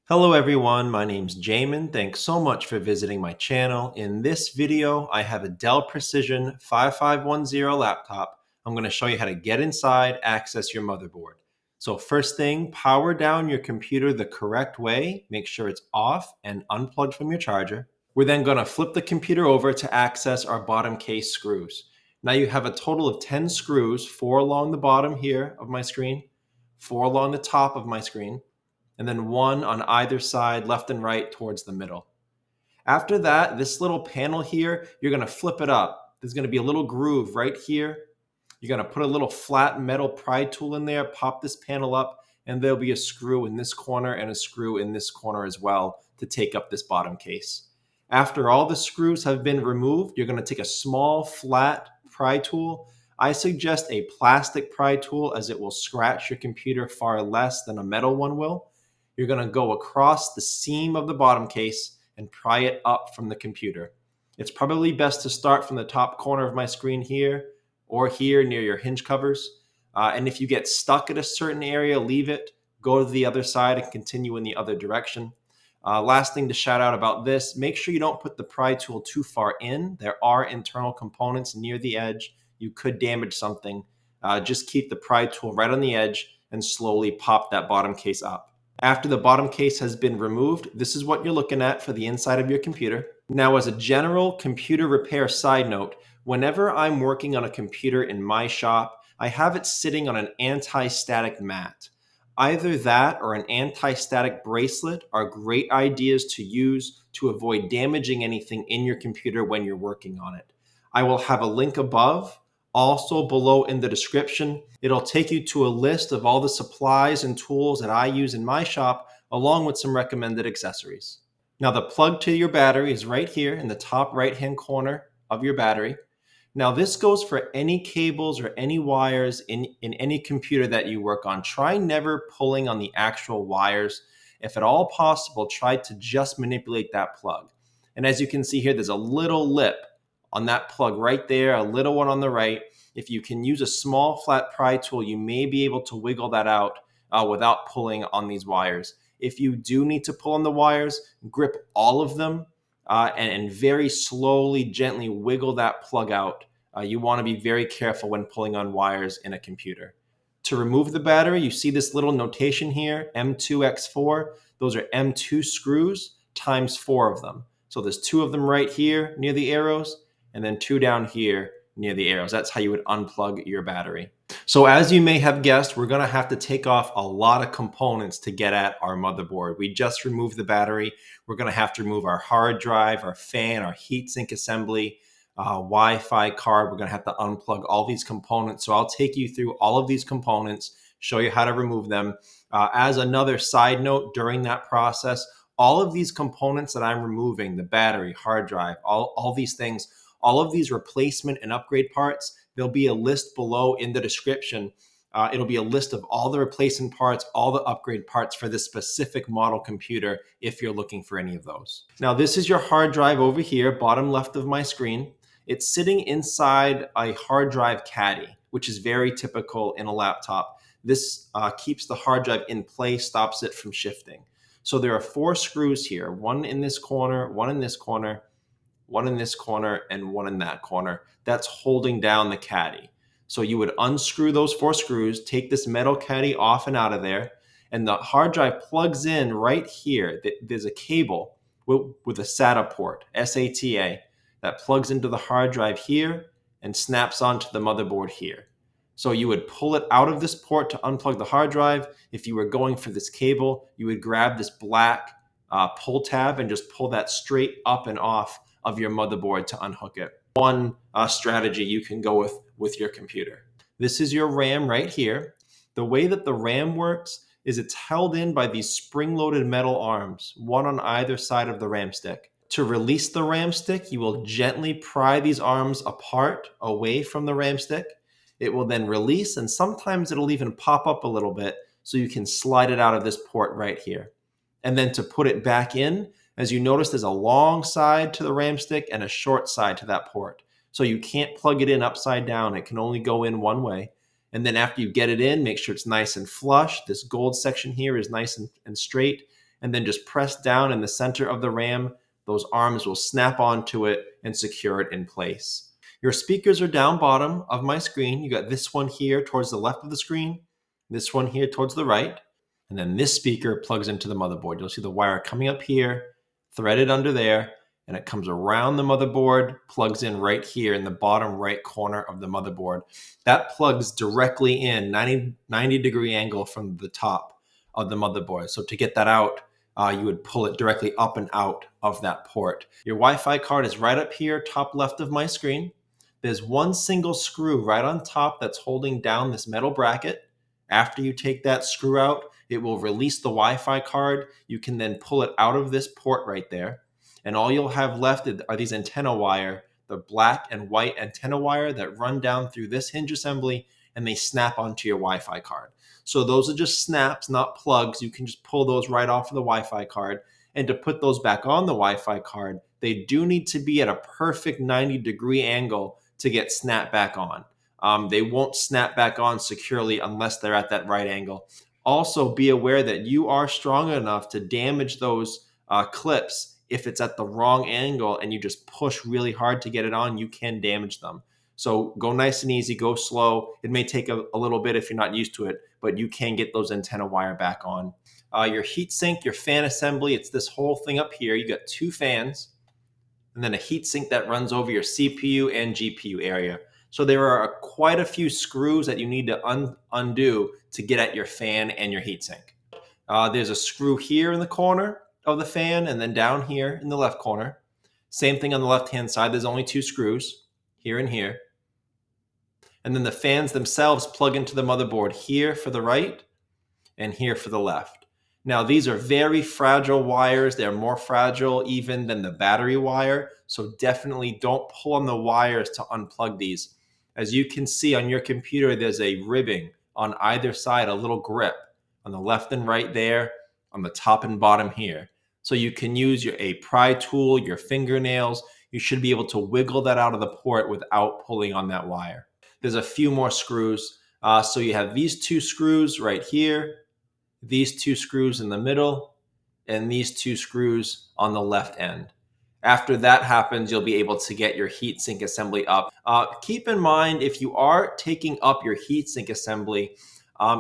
Hello everyone, my name's Jamin. Thanks so much for visiting my channel. In this video, I have a Dell Precision 5510 laptop. I'm going to show you how to get inside, access your motherboard. So first thing, power down your computer the correct way. Make sure it's off and unplugged from your charger. We're then going to flip the computer over to access our bottom case screws. Now you have a total of 10 screws, 4 along the bottom here of my screen, 4 along the top of my screen, and then 1 on either side, left and right, towards the middle. After that, this little panel here, you're going to flip it up. There's going to be a little groove right here. You're going to put a little flat metal pry tool in there, pop this panel up, and there'll be a screw in this corner and a screw in this corner as well to take up this bottom case. After all the screws have been removed, you're going to take a small flat pry tool. I suggest a plastic pry tool as it will scratch your computer far less than a metal one will. You're going to go across the seam of the bottom case and pry it up from the computer. It's probably best to start from the top corner of my screen here or here near your hinge covers. And if you get stuck at a certain area, leave it, go to the other side and continue in the other direction. Last thing to shout out about this, make sure you don't put the pry tool too far in. There are internal components near the edge. You could damage something. Just keep the pry tool right on the edge and slowly pop that bottom case up. After the bottom case has been removed, this is what you're looking at for the inside of your computer. Now, as a general computer repair side note, whenever I'm working on a computer in my shop, I have it sitting on an anti-static mat. Either that or an anti-static bracelet are great ideas to use to avoid damaging anything in your computer when you're working on it. I will have a link above. Also below in the description, it'll take you to a list of all the supplies and tools that I use in my shop, along with some recommended accessories. Now the plug to your battery is right here in the top right-hand corner of your battery. Now this goes for any cables or any wires in any computer that you work on. Try never pulling on the actual wires. If at all possible, try to just manipulate that plug. And as you can see here, there's a little lip on that plug right there, a little one on the right. If you can use a small flat pry tool, you may be able to wiggle that out without pulling on these wires. If you do need to pull on the wires, grip all of them and very slowly, gently wiggle that plug out. You want to be very careful when pulling on wires in a computer. To remove the battery, you see this little notation here, M2X4. Those are M2 screws times 4 of them. So there's 2 of them right here near the arrows, and then 2 down here near the arrows. That's how you would unplug your battery. So as you may have guessed, we're going to have to take off a lot of components to get at our motherboard. We just removed the battery. We're going to have to remove our hard drive, our fan, our heatsink assembly, Wi-Fi card. We're going to have to unplug all these components. So I'll take you through all of these components, show you how to remove them. As another side note, during that process, all of these components that I'm removing, the battery, hard drive, all these things, all of these replacement and upgrade parts, there'll be a list below in the description. It'll be a list of all the replacement parts, all the upgrade parts for this specific model computer if you're looking for any of those. Now, this is your hard drive over here, bottom left of my screen. It's sitting inside a hard drive caddy, which is very typical in a laptop. This keeps the hard drive in place, stops it from shifting. So there are 4 screws here, 1 in this corner, 1 in this corner, 1 in this corner, and 1 in that corner. That's holding down the caddy. So you would unscrew those 4 screws, take this metal caddy off and out of there, and the hard drive plugs in right here. There's a cable with a SATA port, SATA, that plugs into the hard drive here and snaps onto the motherboard here. So you would pull it out of this port to unplug the hard drive. If you were going for this cable, you would grab this black pull tab and just pull that straight up and off of your motherboard to unhook it. One strategy you can go with your computer. This is your RAM right here. The way that the RAM works is it's held in by these spring-loaded metal arms, one on either side of the RAM stick. To release the RAM stick, you will gently pry these arms apart away from the RAM stick. It will then release, and sometimes it'll even pop up a little bit so you can slide it out of this port right here. And then to put it back in, as you notice, there's a long side to the RAM stick and a short side to that port. So you can't plug it in upside down. It can only go in one way. And then after you get it in, make sure it's nice and flush. This gold section here is nice and straight. and then just press down in the center of the RAM. Those arms will snap onto it and secure it in place. Your speakers are down bottom of my screen. You got this one here towards the left of the screen, this one here towards the right, and then this speaker plugs into the motherboard. You'll see the wire coming up here, threaded under there, and it comes around the motherboard, plugs in right here in the bottom right corner of the motherboard. That plugs directly in 90-degree angle from the top of the motherboard. So to get that out, you would pull it directly up and out of that port. Your Wi-Fi card is right up here, top left of my screen. There's one single screw right on top that's holding down this metal bracket. After you take that screw out, it will release the Wi-Fi card. You can then pull it out of this port right there. And all you'll have left are these antenna wire, the black and white antenna wire that run down through this hinge assembly, and they snap onto your Wi-Fi card. So those are just snaps, not plugs. You can just pull those right off of the Wi-Fi card. And to put those back on the Wi-Fi card, they do need to be at a perfect 90-degree angle to get snapped back on. They won't snap back on securely unless they're at that right angle. Also, be aware that you are strong enough to damage those clips. If it's at the wrong angle and you just push really hard to get it on, you can damage them. So go nice and easy, go slow. It may take a little bit if you're not used to it, but you can get those antenna wire back on. Your heatsink, your fan assembly, it's this whole thing up here. You got two fans and then a heatsink that runs over your CPU and GPU area. So there are quite a few screws that you need to undo to get at your fan and your heatsink. There's a screw here in the corner of the fan and then down here in the left corner. Same thing on the left-hand side. There's only two screws, here and here. And then the fans themselves plug into the motherboard here for the right and here for the left. Now, these are very fragile wires. They're more fragile even than the battery wire. So definitely don't pull on the wires to unplug these. As you can see on your computer, there's a ribbing on either side, a little grip on the left and right there, on the top and bottom here. So you can use a pry tool, your fingernails. You should be able to wiggle that out of the port without pulling on that wire. There's a few more screws. So you have these two screws right here, these two screws in the middle, and these two screws on the left end. After that happens, you'll be able to get your heatsink assembly up. Keep in mind, if you are taking up your heatsink assembly,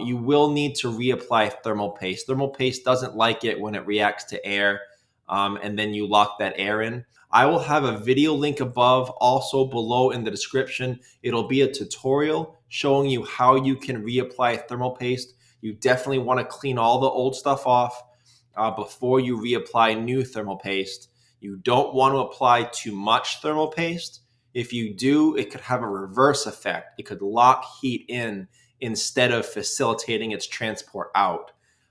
you will need to reapply thermal paste. Thermal paste doesn't like it when it reacts to air, and then you lock that air in. I will have a video link above, also below in the description. It'll be a tutorial showing you how you can reapply thermal paste. You definitely want to clean all the old stuff off before you reapply new thermal paste. You don't want to apply too much thermal paste. If you do, it could have a reverse effect. It could lock heat in instead of facilitating its transport out.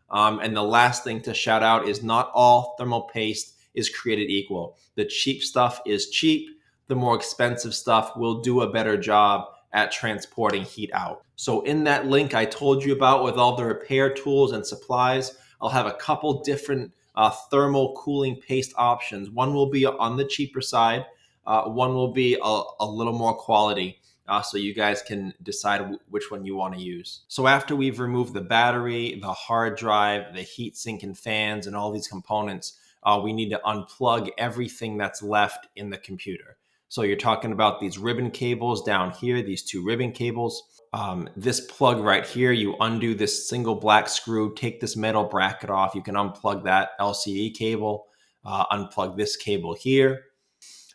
And the last thing to shout out is not all thermal paste is created equal. The cheap stuff is cheap. The more expensive stuff will do a better job at transporting heat out. So in that link I told you about with all the repair tools and supplies, I'll have a couple different thermal cooling paste options. One will be on the cheaper side. One will be a little more quality. So you guys can decide which one you want to use. So after we've removed the battery, the hard drive, the heatsink and fans, and all these components, we need to unplug everything that's left in the computer. So you're talking about these ribbon cables down here, these two ribbon cables. This plug right here, you undo this single black screw, take this metal bracket off. You can unplug that LCD cable, unplug this cable here.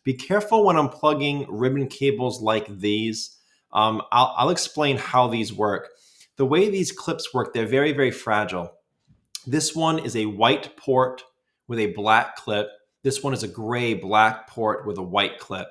Be careful when unplugging ribbon cables like these. I'll explain how these work. The way these clips work, they're very, very fragile. This one is a white port with a black clip. This one is a gray black port with a white clip.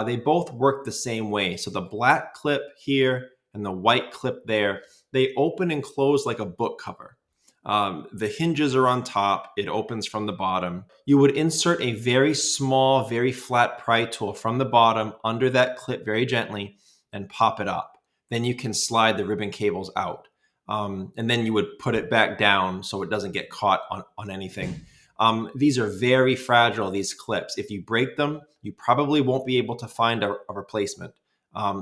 They both work the same way. So the black clip here and the white clip there, they open and close like a book cover. The hinges are on top. It opens from the bottom. You would insert a very small, very flat pry tool from the bottom under that clip very gently and pop it up. Then you can slide the ribbon cables out. And then you would put it back down so it doesn't get caught on anything. These are very fragile, these clips. If you break them, you probably won't be able to find a replacement.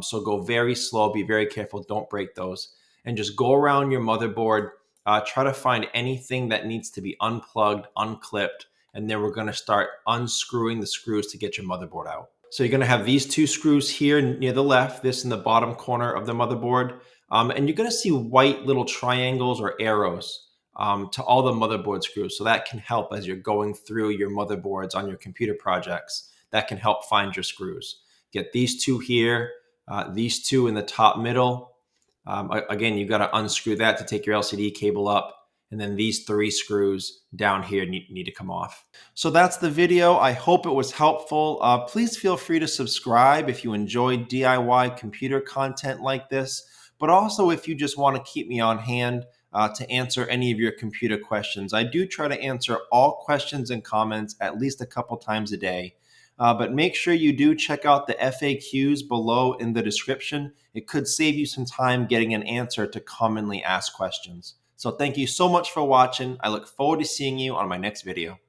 So go very slow, be very careful, don't break those. And just go around your motherboard try to find anything that needs to be unplugged, unclipped, and then we're going to start unscrewing the screws to get your motherboard out. So you're going to have these two screws here near the left, this in the bottom corner of the motherboard. And you're going to see white little triangles or arrows to all the motherboard screws. So that can help as you're going through your motherboards on your computer projects. That can help find your screws. Get these two here, these two in the top middle. Again, you've got to unscrew that to take your LCD cable up. And then these three screws down here need to come off. So that's the video. I hope it was helpful. Please feel free to subscribe if you enjoy DIY computer content like this. But also if you just want to keep me on hand to answer any of your computer questions. I do try to answer all questions and comments at least a couple times a day. But make sure you do check out the FAQs below in the description. It could save you some time getting an answer to commonly asked questions. So thank you so much for watching. I look forward to seeing you on my next video.